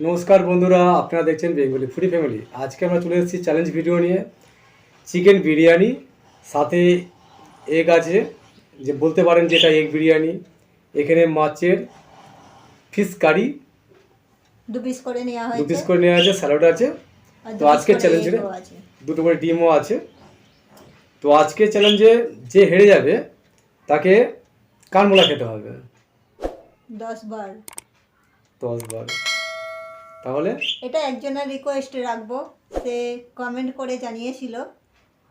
নমস্কার বন্ধুরা, আপনারা দেখছেন বেঙ্গলি ফুডি ফ্যামিলি। আজকে আমরা চলে এসেছি চ্যালেঞ্জ ভিডিও নিয়ে। চিকেন বিরিয়ানি সাথে এগ আছে, যে বলতে পারেন যে এটা এগ বিরিয়ানি। এখানে মাছের ফিশ কারি দু পিস করে নেওয়া দু হয়েছে পিস করে নেওয়া আছে, স্যালাড আছে। আর তো দু পিস আজকে করে চ্যালেঞ্জে এগও আছে। দুটো করে ডিমও আছে। তো আজকে চ্যালেঞ্জে যে হেরে যাবে তাকে কানমোলা খেতে হবে 10 বার। 10 বার। তাহলে এটা একজনের রিকোয়েস্ট রাখবো, সে কমেন্ট করে জানিয়েছিল,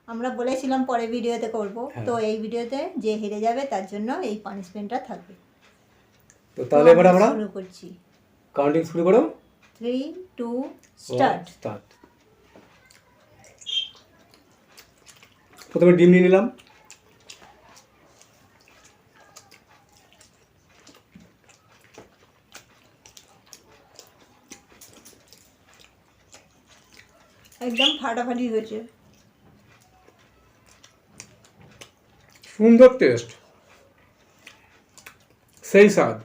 আমরা বলেছিলাম পরে ভিডিওতে করব। হ্যাঁ। তো এই ভিডিওতে যে হেরে যাবে তার জন্য এই পানিশমেন্টটা থাকবে। তো তাহলে এবার আমরা শুরু করছি। কাউন্টিং শুরু করো। 3 2 স্টার্ট। প্রথমে ডিম নিয়ে নিলাম। একদম ফাটাফাটি হয়েছে। সুন্দর টেস্ট, সেই স্বাদ।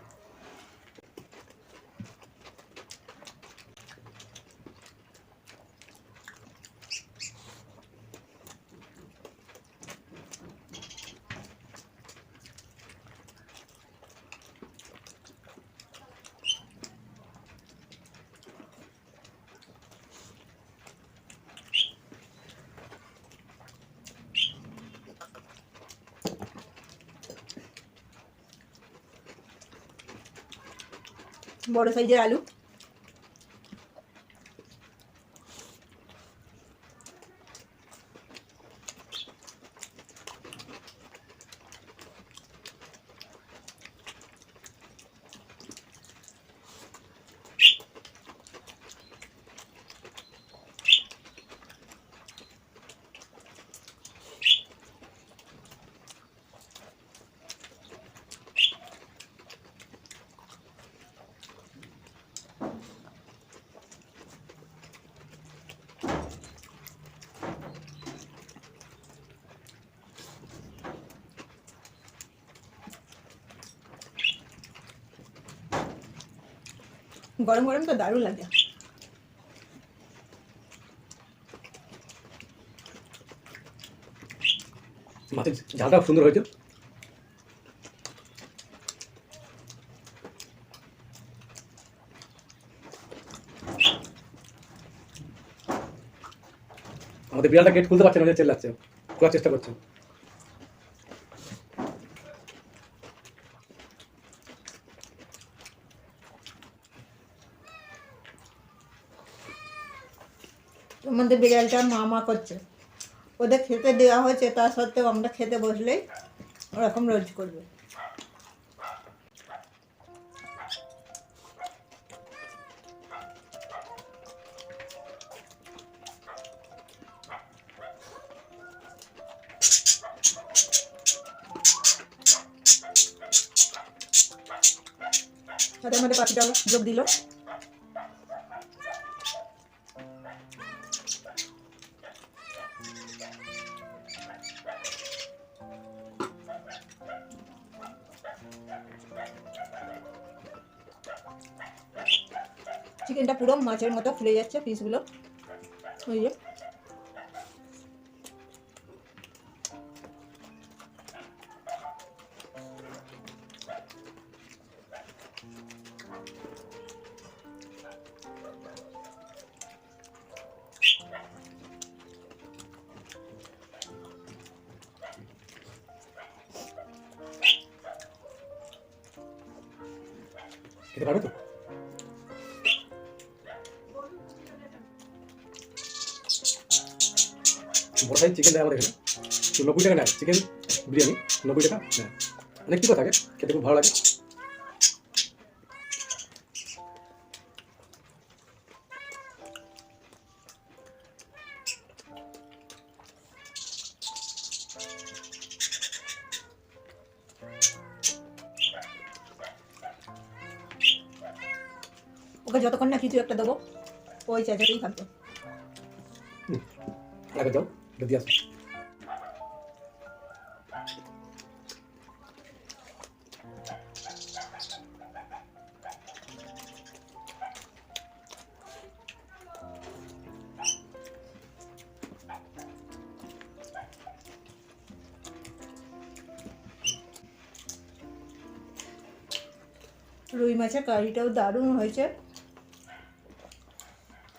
বড় সাইজের আলু, গরম গরম তো দারুণ লাগে। মাছের ঝালটা সুন্দর হয়েছে। আমাদের বিড়ালটা গেট খুলতে পারছে না, চেল্লাচ্ছে, খোলার চেষ্টা করছে। আমাদের বিড়ালটা মা করছে, ওদের খেতে দেওয়া হয়েছে, তা সত্ত্বেও আমরা খেতে বসলেই ওরকম রোজ করবে। তাদের মধ্যে পাখিটা যোগ দিল। চিকেনটা পুরো মাছের মতো ফুলে যাচ্ছে পিসগুলো। ওই যে খেতে পারবে তো? বড় সাইজ চিকেন দেয় আমাদের এখানে, তো 90 টাকা নেয় চিকেন বিরিয়ানি। 90 টাকা নেয়, অনেক কিছু থাকে, খেতে খুব ভালো লাগে। ওকে যতক্ষণ না কিছু একটা দেবো ওই চেঁচাতেই থাকবে। আগে যাও, এটা দিয়ে আসো। রুই মাছের কারিটাও দারুণ হয়েছে,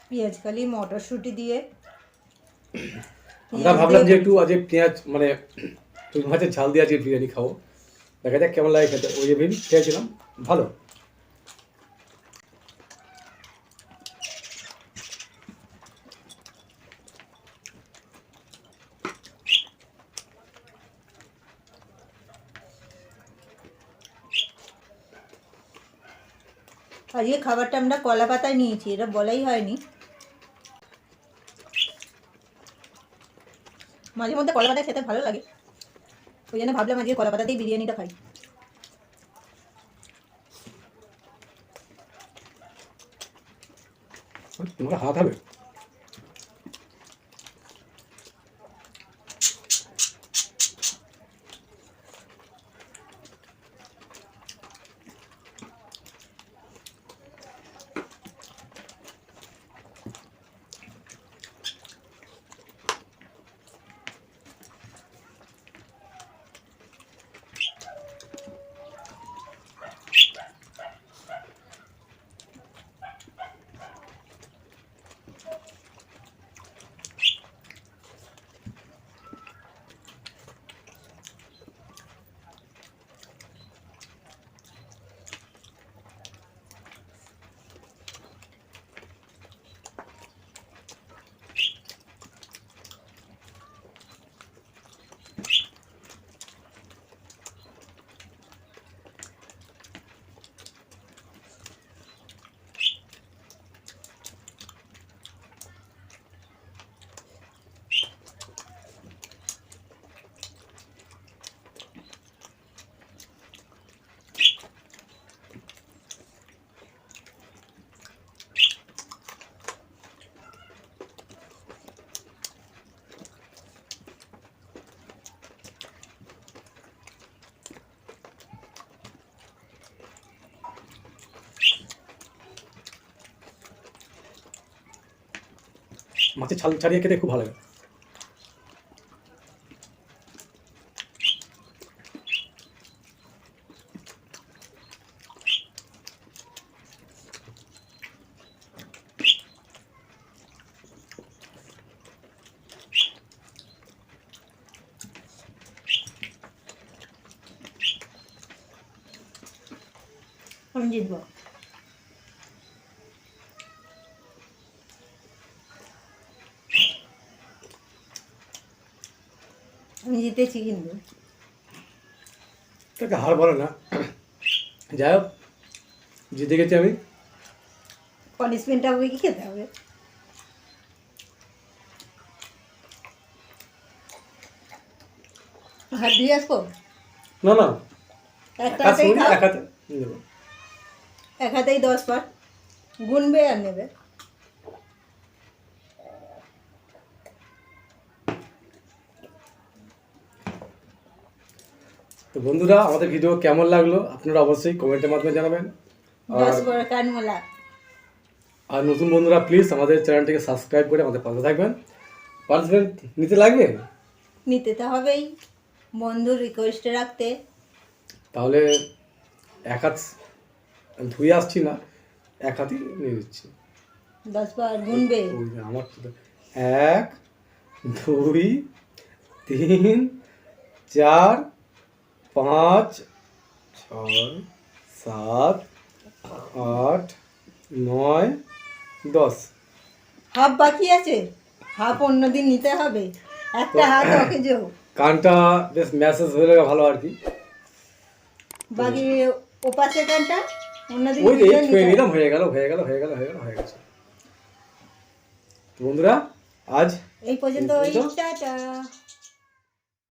পেঁয়াজকালি মটরশুঁটি দিয়ে। আমরা ভাবলাম যে একটু আজকে পেঁয়াজ মানে রুই মাছের ঝাল দিয়ে আজকে বিরিয়ানি খাবো, দেখা যাক কেমন লাগে খেতে। ওই যে ভেবে খেয়েছিলাম, ভালো। আজকে খাবারটা আমরা কলা পাতায় নিয়েছি, এটা বলাই হয়নি। মাঝে মধ্যে কলা পাতায় খেতে ভালো লাগে, ওই জন্য ভাবলাম আজকে কলা পাতাতেই বিরিয়ানিটা খাই। তোমার হাত হবে। মাছের ছাল ছাড়িয়ে খেতে খুব ভালো লাগে। আমি জিতবো। আমি জিতেছি কিন্তু। তাকে হার বলে না, যাই হোক জিতে গেছি আমি। পানিশমেন্টটা আমাকে কি খেতে হবে? হাত দিয়ে আসবো? না না, একটা এক হাত হাতেই সরিয়ে খাও, এক হাতে নেবো। এক হাতেই 10 বার গুনবে আর নেবে। তো বন্ধুরা, আমাদের ভিডিও কেমন লাগলো আপনারা অবশ্যই কমেন্টের মাধ্যমে জানাবেন। 10 বার কানমোলা। আর নতুন বন্ধুরা প্লিজ আমাদের চ্যানেলটিকে সাবস্ক্রাইব করে আমাদের পাশে থাকবেন। পার্টিসিপেন্ট নিতে লাগবে, নিতে তো হবেই, বন্ধুর রিকোয়েস্টে রাখতে। তাহলে এক হাত ধুয়ে আসছি না, এক হাতই নিয়ে দিচ্ছি। 10 বার গুনবে। ওই যে আমার তো 1 2 3 4 5 6 7 8 9 10। হাফ বাকি আছে, হাফ অন্যদিন নিতে হবে, একটা হাত ওকে যে কানটা বেশ ম্যাসেজ হয়ে গেলে ভালো আর কি। বাকি ওপাশে কানটা অন্যদিন ওই যে নিতে ছুঁয়ে হবে। নিলাম, হয়ে গেল হয়ে গেল হয়ে গেল হয়ে গেল হয়ে গেছে। তো বন্ধুরা আজ এই পর্যন্ত। এই পর্যন্ত। টাটা।